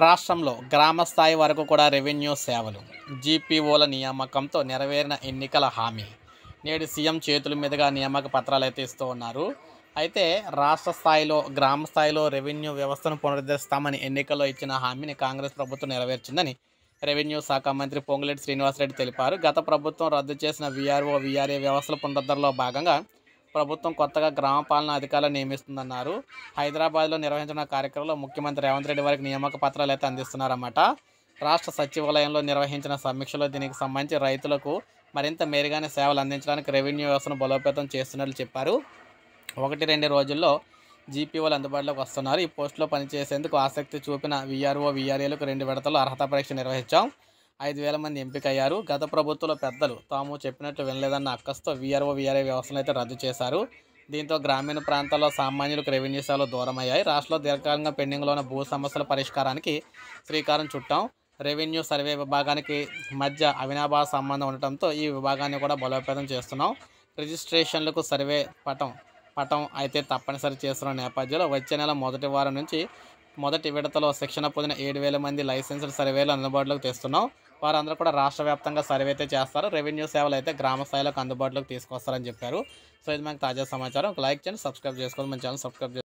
రాష్ట్రంలో గ్రామ స్థాయి వరకు కూడా రెవెన్యూ సేవలు జీపీఓల నియామకంతో నెరవేరిన ఎన్నికల హామీ. నేడు సీఎం చేతుల మీదుగా నియామక పత్రాలు అయితే ఇస్తూ ఉన్నారు. అయితే రాష్ట్ర స్థాయిలో గ్రామ స్థాయిలో రెవెన్యూ వ్యవస్థను పునరుద్ధరిస్తామని ఎన్నికల్లో ఇచ్చిన హామీని కాంగ్రెస్ ప్రభుత్వం నెరవేర్చిందని రెవెన్యూ శాఖ మంత్రి పొంగులేటి శ్రీనివాసరెడ్డి తెలిపారు. గత ప్రభుత్వం రద్దు చేసిన వీఆర్ఓ వీఆర్ఏ వ్యవస్థల పునరుద్ధరణలో భాగంగా ప్రభుత్వం కొత్తగా గ్రామ పాలనా అధికారులను నియమిస్తుందన్నారు. హైదరాబాద్లో నిర్వహించిన కార్యక్రమంలో ముఖ్యమంత్రి రేవంత్ రెడ్డి వారికి నియామక పత్రాలు అయితే అందిస్తున్నారన్నమాట. రాష్ట్ర సచివాలయంలో నిర్వహించిన సమీక్షలో దీనికి సంబంధించి రైతులకు మరింత మెరుగైన సేవలు అందించడానికి రెవెన్యూ వ్యవస్థను బలోపేతం చేస్తున్నట్లు చెప్పారు. 1-2 రోజుల్లో జీపీఓలు అందుబాటులోకి వస్తున్నారు. ఈ పోస్టులో పనిచేసేందుకు ఆసక్తి చూపిన వీఆర్ఓ వీఆర్ఏలకు 2 విడతల్లో అర్హత పరీక్ష నిర్వహించాం. 5,000 మంది ఎంపికయ్యారు. గత ప్రభుత్వంలో పెద్దలు తాము చెప్పినట్లు వినలేదన్న అక్కస్తో వీఆర్ఓ వీఆర్ఏ వ్యవస్థను అయితే రద్దు చేశారు. దీంతో గ్రామీణ ప్రాంతాల్లో సామాన్యులకు రెవెన్యూ సేవలు దూరమయ్యాయి. రాష్ట్రంలో దీర్ఘకాలంగా పెండింగ్లో ఉన్న భూ సమస్యల పరిష్కారానికి శ్రీకారం చుట్టాం. రెవెన్యూ సర్వే విభాగానికి మధ్య అవినాభావ సంబంధం ఉండటంతో ఈ విభాగాన్ని కూడా బలోపేతం చేస్తున్నాం. రిజిస్ట్రేషన్లకు సర్వే పటం అయితే తప్పనిసరి చేస్తున్న నేపథ్యంలో వచ్చే నెల మొదటి వారం నుంచి మొదటి విడతలో శిక్షణ పొందిన 7,000 మంది లైసెన్స్డ్ సర్వేలు అందుబాటులోకి తెస్తున్నాం. వారందరూ కూడా రాష్ట్ర వ్యాప్తంగా సర్వే అయితే చేస్తారు. రెవెన్యూ సేవలు అయితే గ్రామ స్థాయిలోకి అందుబాటులోకి తీసుకొస్తారని చెప్పారు. సో ఇది మనకు తాజా సమాచారం. లైక్ చేయండి, సబ్స్క్రైబ్ చేసుకోండి, మన ఛానల్ సబ్స్క్రైబ్